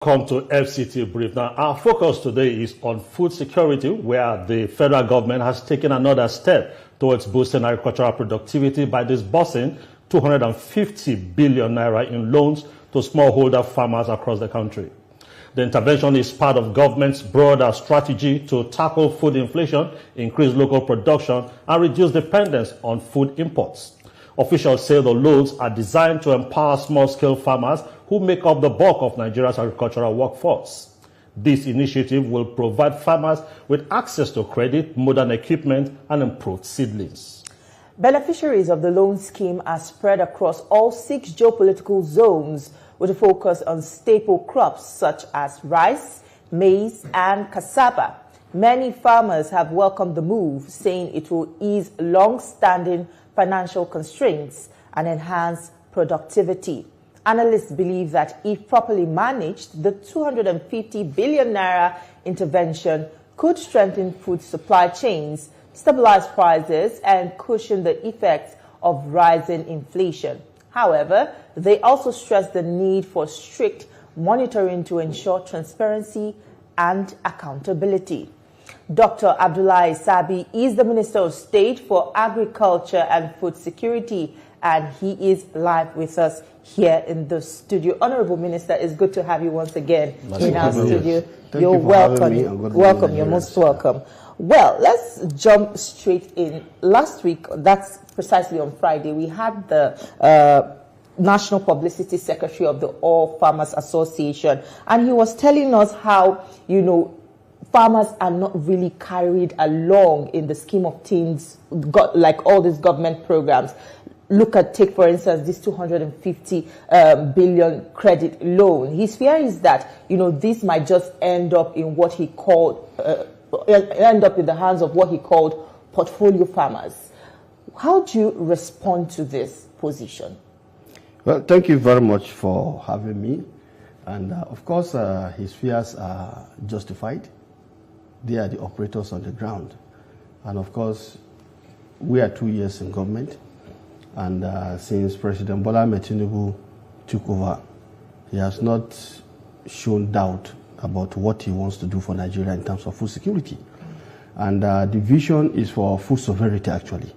Come to FCT Brief. Now, our focus today is on food security, where the federal government has taken another step towards boosting agricultural productivity by disbursing 250 billion naira in loans to smallholder farmers across the country. The intervention is part of government's broader strategy to tackle food inflation, increase local production, and reduce dependence on food imports. Officials say the loans are designed to empower small-scale farmers who make up the bulk of Nigeria's agricultural workforce. This initiative will provide farmers with access to credit, modern equipment, and improved seedlings. Beneficiaries of the loan scheme are spread across all 6 geopolitical zones with a focus on staple crops such as rice, maize, and cassava. Many farmers have welcomed the move, saying it will ease long-standing financial constraints and enhance productivity. Analysts believe that if properly managed, the 250 billion naira intervention could strengthen food supply chains, stabilize prices, and cushion the effects of rising inflation. However, they also stress the need for strict monitoring to ensure transparency and accountability. Dr. Abdullahi Sabi is the Minister of State for Agriculture and Food Security, and he is live with us here in the studio. Honorable Minister, it's good to have you once again in our studio. You're welcome. Welcome. You're most welcome. Well, let's jump straight in. Last week, that's precisely on Friday, we had the National Publicity Secretary of the All Farmers Association, and he was telling us how, farmers are not really carried along in the scheme of things, like all these government programs. Take for instance, this 250 billion credit loan. His fear is that, this might just end up in what he called, end up in the hands of what he called portfolio farmers. How do you respond to this position? Well, thank you very much for having me. And of course, his fears are justified. They are the operators on the ground. And of course, we are 2 years in government. And since President Bola Ahmed Tinubu took over, he has not shown doubt about what he wants to do for Nigeria in terms of food security. And the vision is for food sovereignty, actually,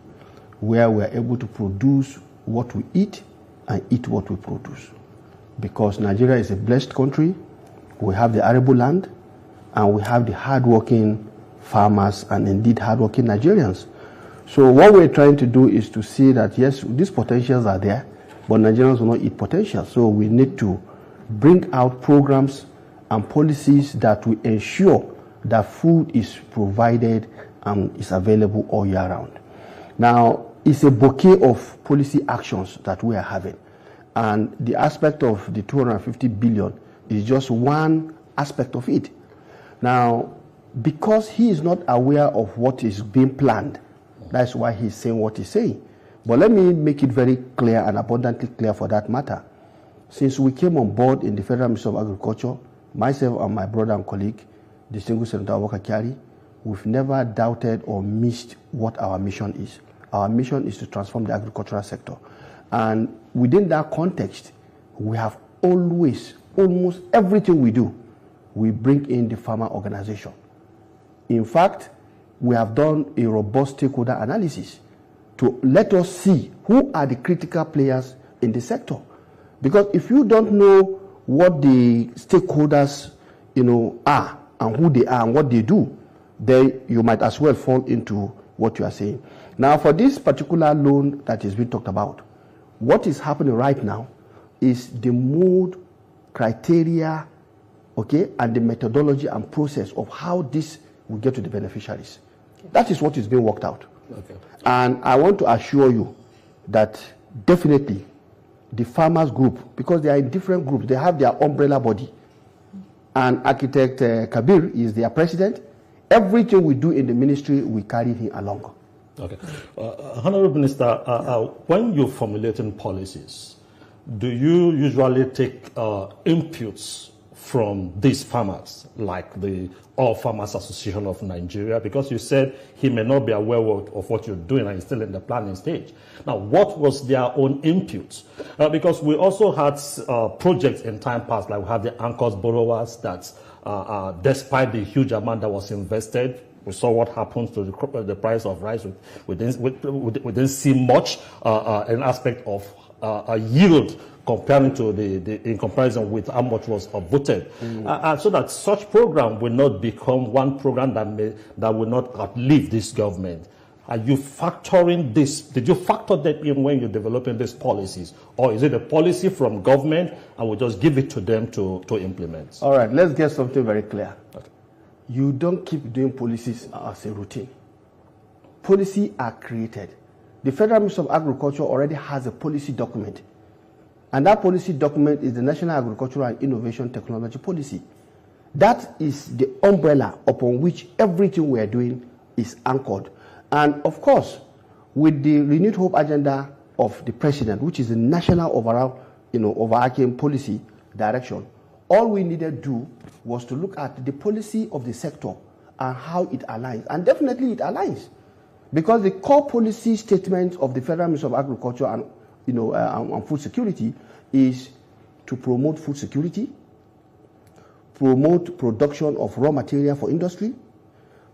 where we are able to produce what we eat and eat what we produce. Because Nigeria is a blessed country, we have the arable land, and we have the hardworking farmers and indeed hardworking Nigerians. So what we're trying to do is to see that, yes, these potentials are there, but Nigerians will not eat potential. So we need to bring out programs and policies that will ensure that food is provided and is available all year round. Now, it's a bouquet of policy actions that we are having. And the aspect of the 250 billion is just one aspect of it. Now, because he is not aware of what is being planned, that's why he's saying what he's saying. But let me make it very clear and abundantly clear for that matter. Since we came on board in the Federal Ministry of Agriculture, myself and my brother and colleague, Distinguished Senator Awaka Kyari, we've never doubted or missed what our mission is. Our mission is to transform the agricultural sector. And within that context, we have always, almost everything we do, we bring in the farmer organization. In fact, we have done a robust stakeholder analysis to let us see who are the critical players in the sector. Because if you don't know what the stakeholders, are and who they are and what they do, then you might as well fall into what you are saying. Now, for this particular loan that is being talked about, what is happening right now is the mode, criteria, and the methodology and process of how this will get to the beneficiaries. That is what is being worked out. Okay. And I want to assure you that definitely the farmers group, because they are in different groups, they have their umbrella body. And Architect Kabir is their president. Everything we do in the ministry, we carry him along. Okay. Honorable Minister, when you're formulating policies, do you usually take inputs from these farmers, like the All Farmers Association of Nigeria? Because you said he may not be aware of what you're doing and he's still in the planning stage. Now, what was their own input? Because we also had projects in time past, like we had the Anchors borrowers that, despite the huge amount that was invested, we saw what happened to the price of rice. We didn't see much an aspect of a yield comparing to in comparison with how much was voted, so that such program will not become one program that will not outlive this government. Are you factoring this? Did you factor that in when you're developing these policies, or is it a policy from government and we just give it to them to implement? All right, let's get something very clear. Okay. You don't keep doing policies as a routine. Policies are created. The Federal Ministry of Agriculture already has a policy document. And that policy document is the National Agricultural and Innovation Technology Policy. That is the umbrella upon which everything we are doing is anchored. And of course, with the renewed hope agenda of the president, which is the national overall, overarching policy direction, all we needed to do was to look at the policy of the sector and how it aligns. And definitely it aligns. Because the core policy statement of the Federal Ministry of Agriculture and and food security is to promote food security, promote production of raw material for industry,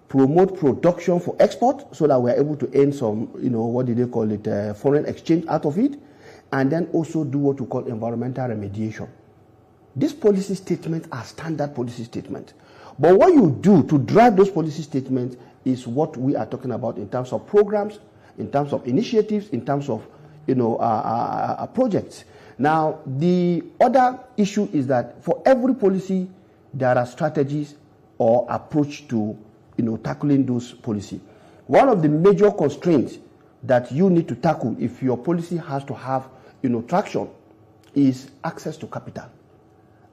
promote production for export so that we're able to earn some, what do they call it, foreign exchange out of it, and then also do what we call environmental remediation. These policy statements are standard policy statements. But what you do to drive those policy statements is what we are talking about in terms of programs, in terms of initiatives, in terms of projects. Now, the other issue is that for every policy, there are strategies or approach to tackling those policies. One of the major constraints that you need to tackle if your policy has to have traction is access to capital.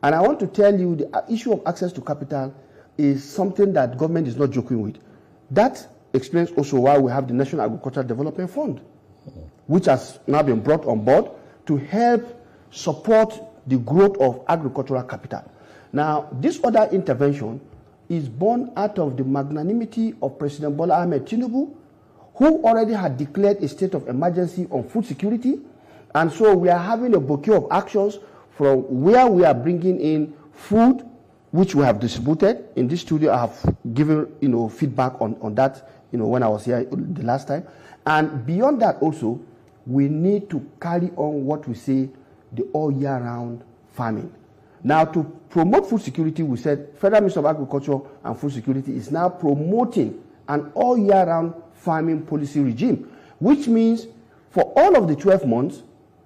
And I want to tell you the issue of access to capital is something that government is not joking with. That explains also why we have the National Agricultural Development Fund, which has now been brought on board to help support the growth of agricultural capital. Now, this other intervention is born out of the magnanimity of President Bola Ahmed Tinubu, who already had declared a state of emergency on food security. And so we are having a bouquet of actions from where we are bringing in food, which we have distributed. In this studio, I have given feedback on that when I was here the last time. And beyond that also, we need to carry on what we say the all year round farming. Now, to promote food security, we said Federal Ministry of Agriculture and Food Security is now promoting an all year round farming policy regime, which means for all of the 12 months,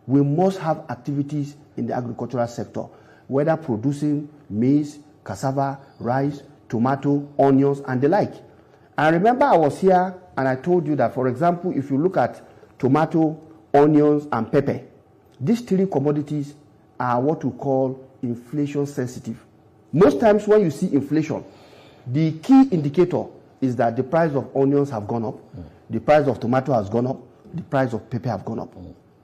we must have activities in the agricultural sector, whether producing maize, cassava, rice, tomato, onions, and the like. And remember, I was here and I told you that, for example, if you look at tomato, onions, and pepper, these three commodities are what we call inflation sensitive. Most times when you see inflation, the key indicator is that the price of onions have gone up, the price of tomato has gone up, the price of pepper have gone up.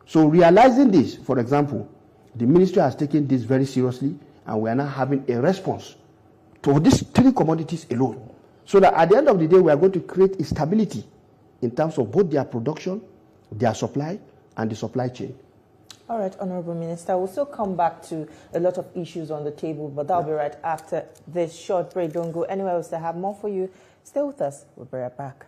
So realizing this, for example, the ministry has taken this very seriously, and we are now having a response to these three commodities alone. So that at the end of the day, we are going to create a stability in terms of both their production, their supply, and the supply chain. All right, Honorable Minister, we'll still come back to a lot of issues on the table, but that'll be right after this short break. Don't go anywhere else. I have more for you. Stay with us. We'll be right back.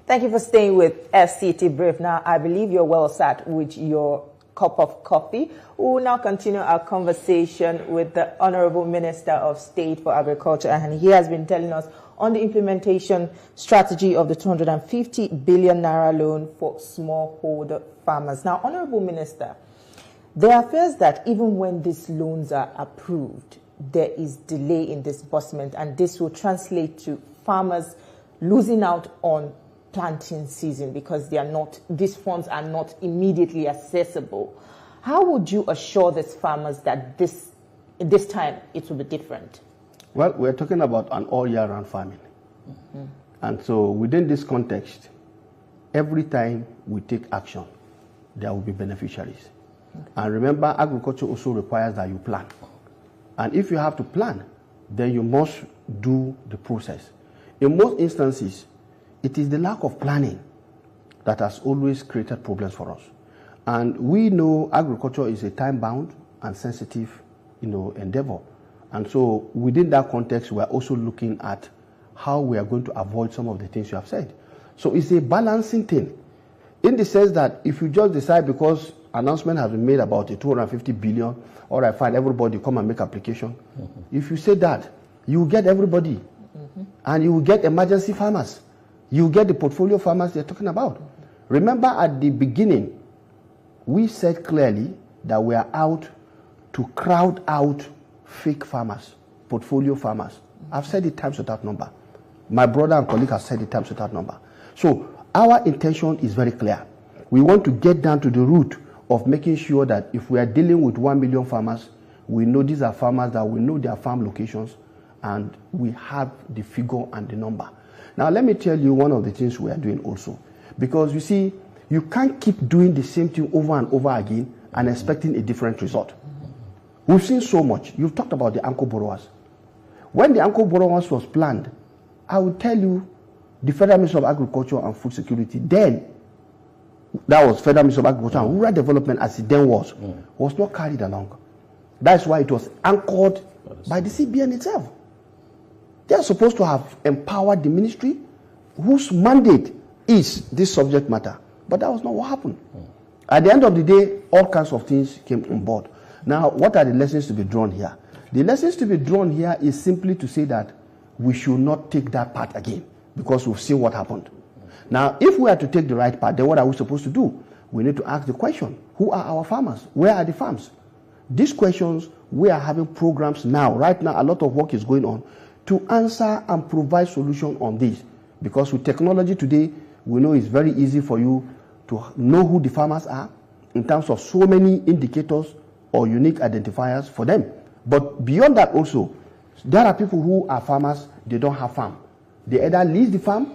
Thank you for staying with FCT Brief. Now, I believe you're well sat with your cup of coffee. We will now continue our conversation with the Honorable Minister of State for Agriculture, and he has been telling us on the implementation strategy of the 250 billion naira loan for smallholder farmers. Now, Honorable Minister, there are fears that even when these loans are approved, there is delay in disbursement, and this will translate to farmers losing out on planting season because these funds are not immediately accessible. How would you assure these farmers that this time it will be different? Well, we're talking about an all-year-round farming. And so within this context, every time we take action, there will be beneficiaries. Okay. And remember, agriculture also requires that you plan. And if you have to plan, then you must do the process. In most instances, it is the lack of planning that has always created problems for us. And we know agriculture is a time-bound and sensitive, endeavor. And so within that context, we are also looking at how we are going to avoid some of the things you have said. So it's a balancing thing, in the sense that if you just decide because announcement has been made about a 250 billion, or I find everybody come and make application. If you say that, you will get everybody. And you will get emergency farmers. You will get the portfolio farmers they're talking about. Remember at the beginning, we said clearly that we are out to crowd out fake farmers, portfolio farmers. I've said it times without number. My brother and colleague have said it times without number. So our intention is very clear. We want to get down to the root of making sure that if we are dealing with 1 million farmers, we know these are farmers that we know their farm locations, and we have the figure and the number. Now let me tell you one of the things we are doing also. Because you see, you can't keep doing the same thing over and over again and expecting a different result. We've seen so much. You've talked about the anchor borrowers. When the anchor borrowers was planned, I will tell you, the Federal Ministry of Agriculture and Food Security then, that was Federal Ministry of Agriculture and Rural Development as it then was not carried along. That's why it was anchored by the CBN itself. They are supposed to have empowered the ministry whose mandate is this subject matter. But that was not what happened. At the end of the day, all kinds of things came on board. Now, what are the lessons to be drawn here? The lessons to be drawn here is simply to say that we should not take that path again, because we've seen what happened. Now, if we are to take the right path, then what are we supposed to do? We need to ask the question, who are our farmers? Where are the farms? These questions, we are having programs now. Right now, a lot of work is going on to answer and provide solution on this. Because with technology today, we know it's very easy for you to know who the farmers are in terms of so many indicators or unique identifiers for them. But beyond that also, there are people who are farmers, they don't have farm. They either lease the farm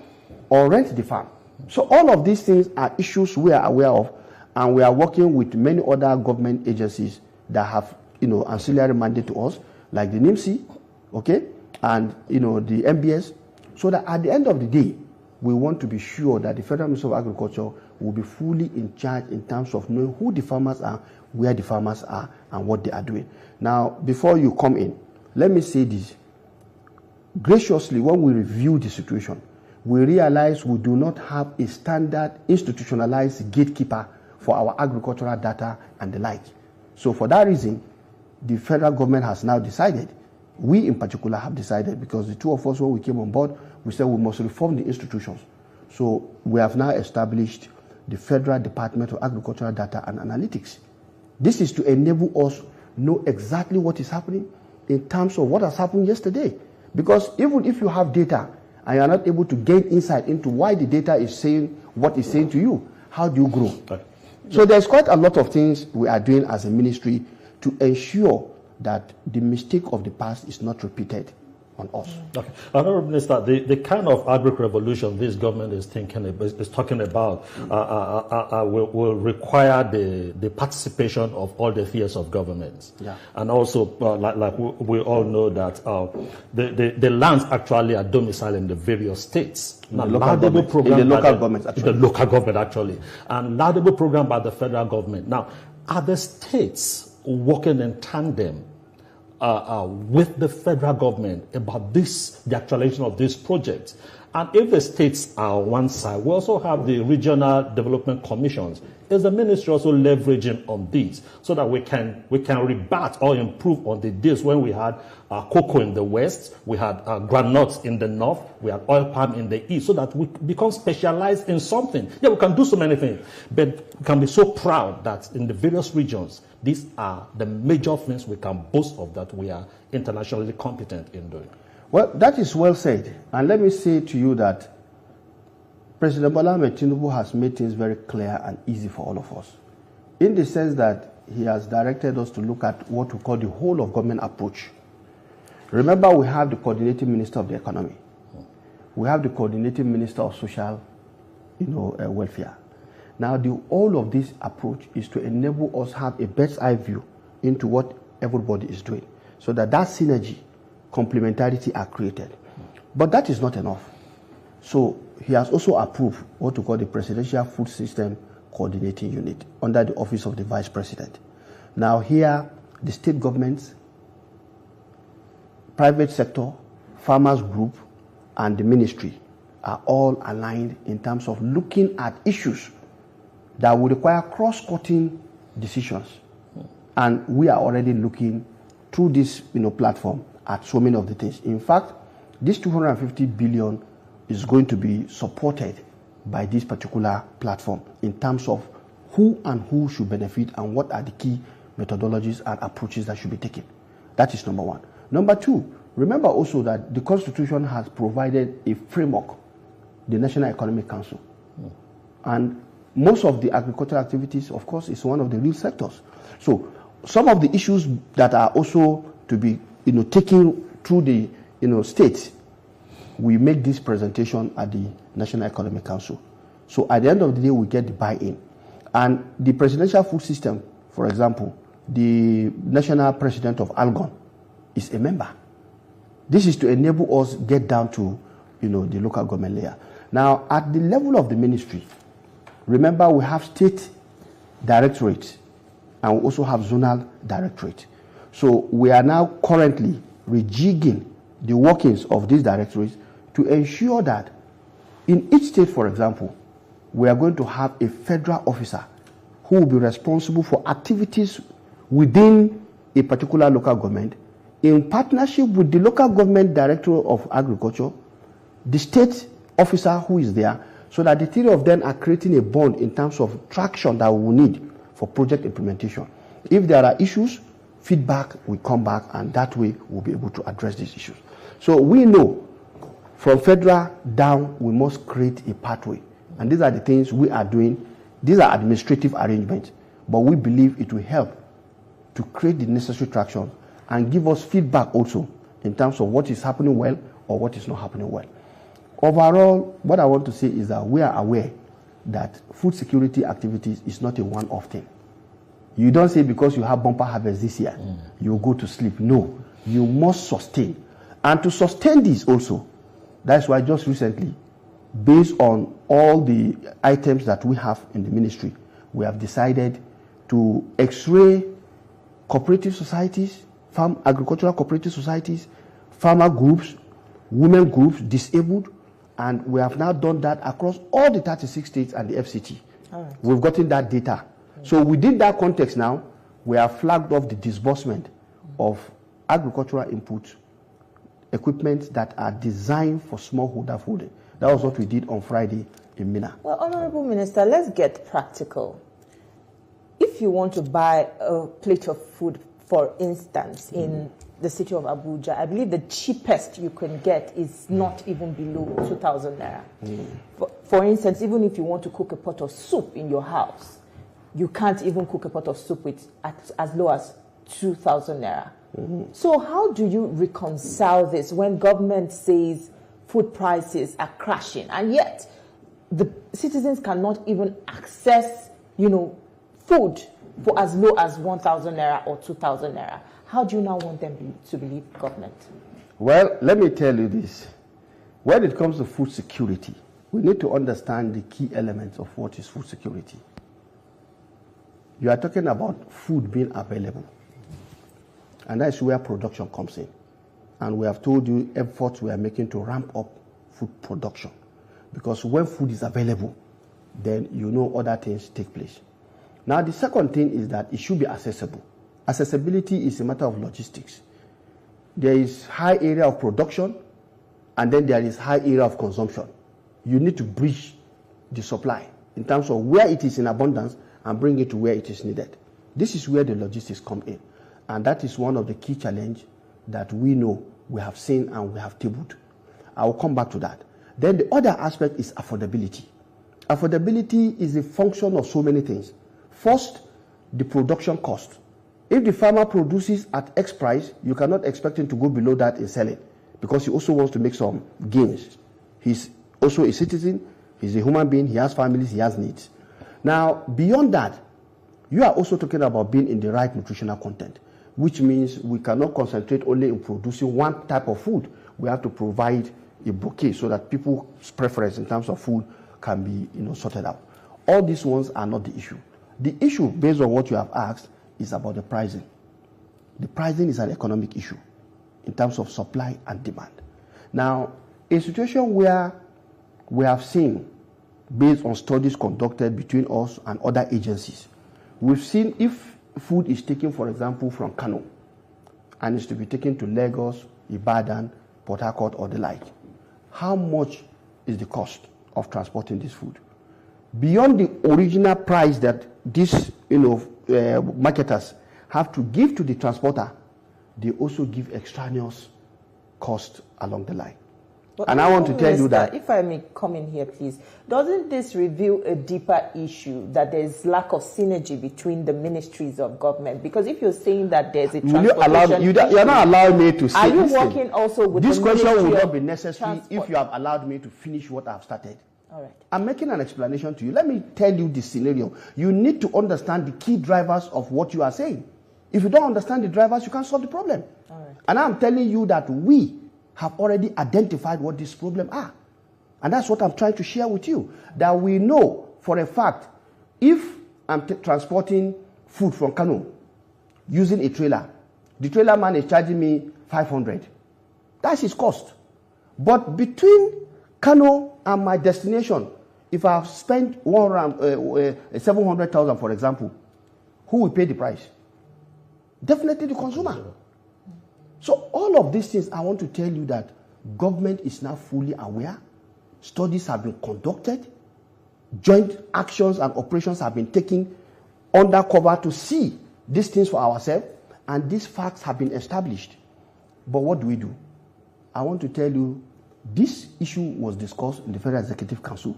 or rent the farm. So all of these things are issues we are aware of, and we are working with many other government agencies that have, ancillary mandate to us, like the NIMC, okay, and, the MBS, so that at the end of the day, we want to be sure that the Federal Ministry of Agriculture will be fully in charge in terms of knowing who the farmers are, where the farmers are, and what they are doing. Now, before you come in, let me say this. Graciously, when we review the situation, we realize we do not have a standard institutionalized gatekeeper for our agricultural data and the like. So for that reason, the federal government has now decided, we in particular have decided, because the two of us, when we came on board, we said we must reform the institutions. So we have now established the Federal Department of Agricultural Data and Analytics. This is to enable us know exactly what is happening in terms of what has happened yesterday. Because even if you have data and you are not able to gain insight into why the data is saying what it's saying to you, how do you grow? Okay. So there's quite a lot of things we are doing as a ministry to ensure that the mistake of the past is not repeated on us. Okay. Honourable Minister, the kind of agri-revolution this government is talking about will require the participation of all the tiers of governments. Yeah. And also, like we all know that the lands actually are domiciled in the various states. In the local government, actually. And laudable program by the federal government. Now, are the states working in tandem with the federal government about the actualization of this project? And if the states are on one side, we also have the regional development commissions. Is the ministry also leveraging on these so that we can rebut or improve on the days when we had cocoa in the west, we had groundnuts in the north, we had oil palm in the east, so that we become specialized in something? Yeah, we can do so many things, but we can be so proud that in the various regions, these are the major things we can boast of that we are internationally competent in doing. Well, that is well said. And let me say to you that President Bola Ahmed Tinubu has made things very clear and easy for all of us, in the sense that he has directed us to look at what we call the whole of government approach. Remember, we have the coordinating minister of the economy. We have the coordinating minister of social, welfare. Now, all of this approach is to enable us have a bird's eye view into what everybody is doing, so that synergy, complementarity are created. But that is not enough. So he has also approved what we call the Presidential Food System Coordinating Unit under the Office of the Vice President. Now here, the state governments, private sector, farmers group, and the ministry are all aligned in terms of looking at issues that will require cross-cutting decisions. And we are already looking through this platform at so many of the things. In fact, this 250 billion is going to be supported by this particular platform in terms of who should benefit and what are the key methodologies and approaches that should be taken. That is number one. Number two, remember also that the Constitution has provided a framework, the National Economic Council. And most of the agricultural activities, of course, is one of the real sectors. So some of the issues that are also to be taken through the states, we make this presentation at the National Economic Council. So at the end of the day, we get the buy-in. And the presidential food system, for example, the national president of Algon is a member. This is to enable us get down to the local government layer. Now, at the level of the ministry, remember we have state directorates and we also have zonal directorate. So we are now currently rejigging the workings of these directorates to ensure that in each state, for example, we are going to have a federal officer who will be responsible for activities within a particular local government in partnership with the local government director of agriculture, the state officer who is there, so that the three of them are creating a bond in terms of traction that we will need for project implementation. If there are issues, feedback will come back, and that way we'll be able to address these issues. So we know from federal down, we must create a pathway. And these are the things we are doing. These are administrative arrangements, but we believe it will help to create the necessary traction and give us feedback also in terms of what is happening well or what is not happening well. Overall, what I want to say is that we are aware that food security activities is not a one-off thing. You don't say because you have bumper harvest this year, you go to sleep. No, you must sustain. And to sustain this also, that's why just recently, based on all the items that we have in the ministry, we have decided to x-ray cooperative societies, agricultural cooperative societies, farmer groups, women groups, disabled, and we have now done that across all the 36 states and the FCT. Right. We've gotten that data. So within that context now, we have flagged off the disbursement of agricultural input equipment that are designed for smallholder folding. That was what we did on Friday in Mina. Well, Honorable Minister, let's get practical. If you want to buy a plate of food, for instance, in the city of Abuja, I believe the cheapest you can get is not even below 2,000 naira. For instance, even if you want to cook a pot of soup in your house, you can't even cook a pot of soup with as low as 2,000 naira. So how do you reconcile this when government says food prices are crashing, and yet the citizens cannot even access, food for as low as 1,000 naira or 2,000 naira? How do you now want them to believe government? Well, let me tell you this. When it comes to food security, we need to understand the key elements of what is food security. You are talking about food being available. And that's where production comes in. And we have told you efforts we are making to ramp up food production. Because when food is available, then other things take place. Now, the second thing is that it should be accessible. Accessibility is a matter of logistics. There is high area of production, and then there is high area of consumption. You need to bridge the supply in terms of where it is in abundance and bring it to where it is needed. This is where the logistics come in. And that is one of the key challenges that we know we have seen and we have tabled. I will come back to that. Then the other aspect is affordability. Affordability is a function of so many things. First, the production cost. If the farmer produces at X price, you cannot expect him to go below that in selling, because he also wants to make some gains. He's also a citizen, he's a human being, he has families, he has needs. Now, beyond that, you are also talking about being in the right nutritional content, which means we cannot concentrate only in producing one type of food. We have to provide a bouquet so that people's preference in terms of food can be sorted out. All these ones are not the issue. The issue, based on what you have asked, is about the pricing. The pricing is an economic issue in terms of supply and demand. Now, a situation where we have seen, based on studies conducted between us and other agencies, we've seen if food is taken, for example, from Kano and is to be taken to Lagos, Ibadan, Port Harcourt, or the like, how much is the cost of transporting this food? Beyond the original price that these marketers have to give to the transporter, they also give extraneous cost along the line. But and I want to tell you that... If I may come in here, please, doesn't this reveal a deeper issue, that there's lack of synergy between the ministries of government? Because if you're saying that there's a transportation... You're not allowing me to say... Are you working also with this the question Ministry will not of be necessary Transport? if you have allowed me to finish what I've started. All right. I'm making an explanation to you. Let me tell you the scenario. You need to understand the key drivers of what you are saying. If you don't understand the drivers, you can't solve the problem. All right. And I'm telling you that we have already identified what these problems are. And that's what I'm trying to share with you. That we know for a fact, if I'm transporting food from Kano using a trailer, the trailer man is charging me 500. That's his cost. But between Kano and my destination, if I've spent 700,000, for example, who will pay the price? Definitely the consumer. So all of these things, I want to tell you that government is now fully aware. Studies have been conducted. Joint actions and operations have been taken undercover to see these things for ourselves. And these facts have been established. But what do? I want to tell you, this issue was discussed in the Federal Executive Council.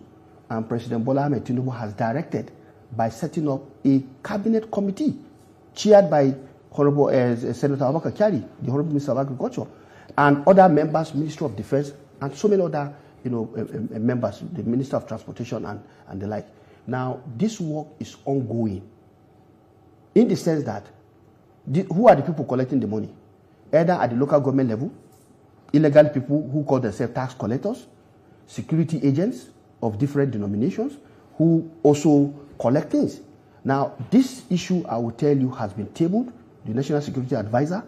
And President Bola Ahmed Tinubu has directed by setting up a cabinet committee chaired by Honorable Senator Abubakar Kyari, the Honorable Minister of Agriculture, and other members, Ministry of Defense, and so many other members, the Minister of Transportation and the like. Now, this work is ongoing in the sense that who are the people collecting the money? Either at the local government level, illegal people who call themselves tax collectors, security agents of different denominations who also collect things. Now, this issue, I will tell you, has been tabled. The National Security Advisor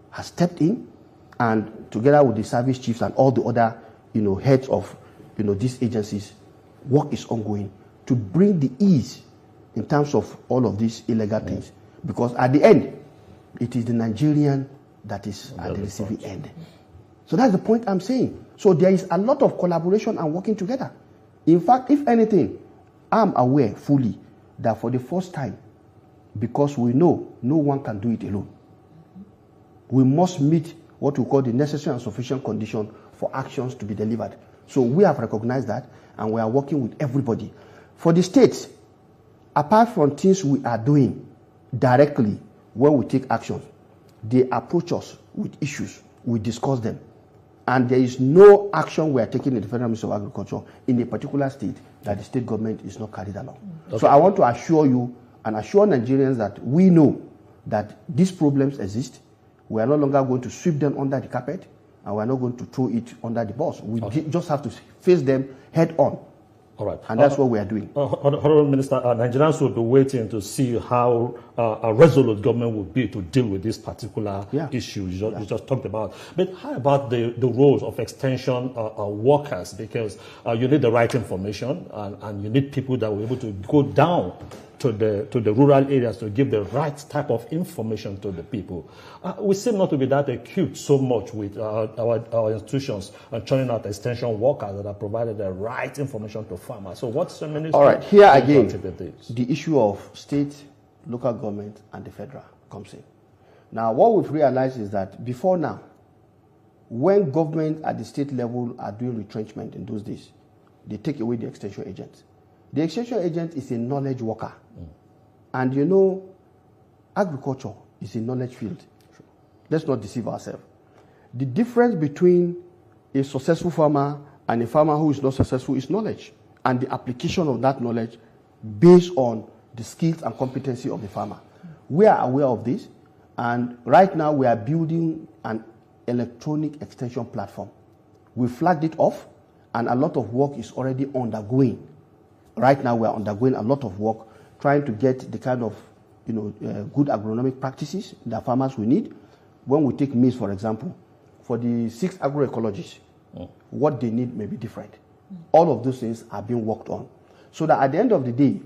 has stepped in, and together with the service chiefs and all the other, heads of, these agencies, work is ongoing to bring the ease in terms of all of these illegal things. Because at the end, it is the Nigerian that is at the receiving end. So that's the point I'm saying. So there is a lot of collaboration and working together. In fact, if anything, I'm aware fully that for the first time, because we know no one can do it alone, we must meet what we call the necessary and sufficient condition for actions to be delivered. So we have recognized that, and we are working with everybody. For the states, apart from things we are doing directly when we take action, they approach us with issues, we discuss them, and there is no action we are taking in the Federal Ministry of Agriculture in a particular state that the state government is not carried along. Okay. So I want to assure you and assure Nigerians that we know that these problems exist. We are no longer going to sweep them under the carpet, and we are not going to throw it under the bus. We just have to face them head on. All right. And that's what we are doing. Honorable Minister, Nigerians will be waiting to see how a resolute government will be to deal with this particular issue you just talked about. But how about the roles of extension workers? Because you need the right information, and you need people that will be able to go down to the rural areas to give the right type of information to the people. We seem not to be that acute so much with our institutions churning out extension workers that are provided the right information to farmers. So what's the ministry? All right, here again, the issue of state, local government, and the federal comes in. Now, what we've realized is that before now, when government at the state level are doing retrenchment in those days, they take away the extension agents. The extension agent is a knowledge worker. And agriculture is a knowledge field. Let's not deceive ourselves. The difference between a successful farmer and a farmer who is not successful is knowledge. And the application of that knowledge based on the skills and competency of the farmer. We are aware of this, and right now we are building an electronic extension platform. We flagged it off, and a lot of work is already undergoing. Right now we are undergoing a lot of work trying to get the kind of good agronomic practices that farmers will need. When we take maize, for example, for the 6 agroecologists, what they need may be different. All of those things are being worked on. So that at the end of the day,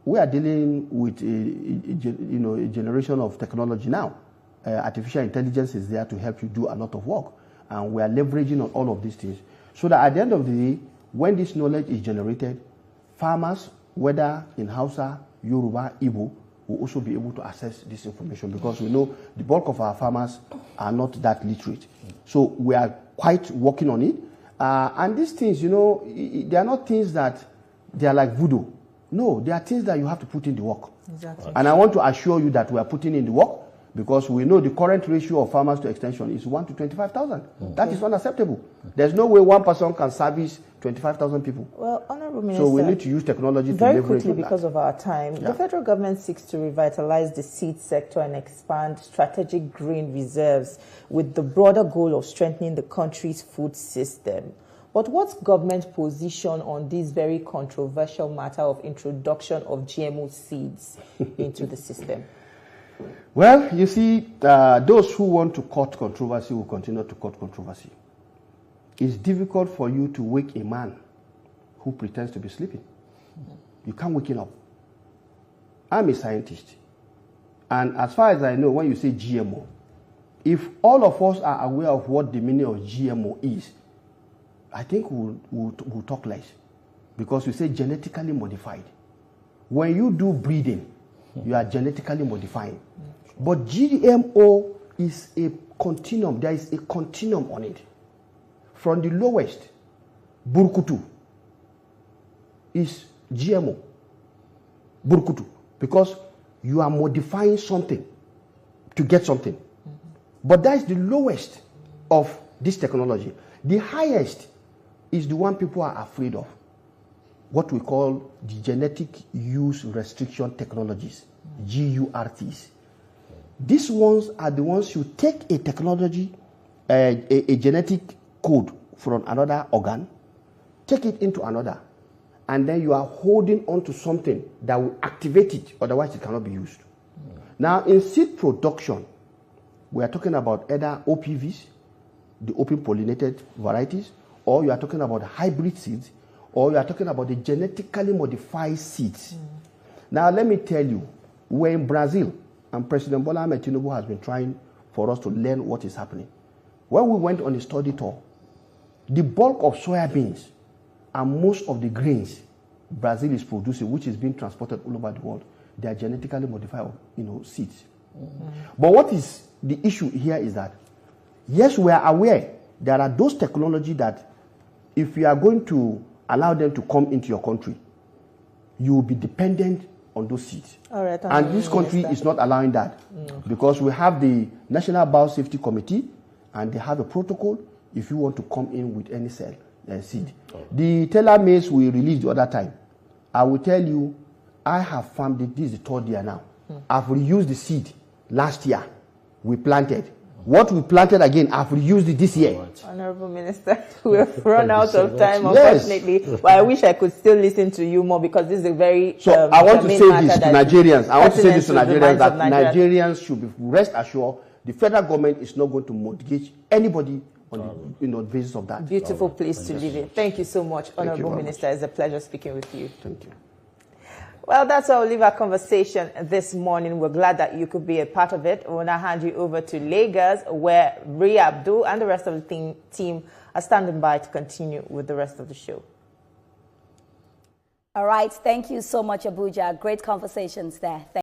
we are dealing with a generation of technology now. Artificial intelligence is there to help you do a lot of work. And we are leveraging on all of these things. So that at the end of the day, when this knowledge is generated, farmers, whether in Hausa, Yoruba, Igbo, will also be able to access this information, because we know the bulk of our farmers are not that literate. So we are quite working on it. And these things, they are not things that they are like voodoo. No, they are things that you have to put in the work. Exactly. And I want to assure you that we are putting in the work, because we know the current ratio of farmers to extension is 1 to 25,000. That is unacceptable. There's no way one person can service 25,000 people. Well, Honorable Minister, so we need to use technology to very leverage quickly, because of our time. The federal government seeks to revitalize the seed sector and expand strategic grain reserves with the broader goal of strengthening the country's food system. But what's government's position on this very controversial matter of introduction of GMO seeds into the system? Well, you see, those who want to court controversy will continue to court controversy. It's difficult for you to wake a man who pretends to be sleeping. You can't wake him up. I'm a scientist. And as far as I know, when you say GMO, if all of us are aware of what the meaning of GMO is, I think we'll talk less. Because we say genetically modified. When you do breeding, you are genetically modifying. But GMO is a continuum. There is a continuum on it. From the lowest, burkutu, is GMO. Burkutu. Because you are modifying something to get something. But that is the lowest of this technology. The highest is the one people are afraid of. What we call the genetic use restriction technologies, GURTs. These ones are the ones you take a technology, a genetic code from another organ, take it into another, and then you are holding on to something that will activate it, otherwise it cannot be used. Now, in seed production, we are talking about either OPVs, the open pollinated varieties, or you are talking about hybrid seeds, or you are talking about the genetically modified seeds. Now, let me tell you, we're in Brazil, and President Bola Ahmed Tinubu has been trying for us to learn what is happening. When we went on a study tour, the bulk of soybeans and most of the grains Brazil is producing, which is being transported all over the world, they are genetically modified, seeds. But what is the issue here is that, yes, we are aware there are those technology that if you are going to allow them to come into your country, you will be dependent on those seeds. All right, and this country is not allowing that because we have the National Biosafety Committee and they have a protocol if you want to come in with any seed. The tailor maize we released the other time, I will tell you, I have farmed it, this is the 3rd year now. I've reused the seed last year. We planted. What we planted again, I've reused it this year. Honorable Minister, we have run out of time, unfortunately. Yes. But I wish I could still listen to you more because this is a very So I want to say this to Nigerians. I want to say this to Nigerians that Nigerians should be rest assured the federal government is not going to mortgage anybody on the basis of that. Beautiful place to live in. Thank you so much, Honorable Minister. It's a pleasure speaking with you. Thank you. Well, that's how we'll leave our conversation this morning. We're glad that you could be a part of it. We'll now hand you over to Lagos, where Ria Abdul and the rest of the team are standing by to continue with the rest of the show. All right. Thank you so much, Abuja. Great conversations there.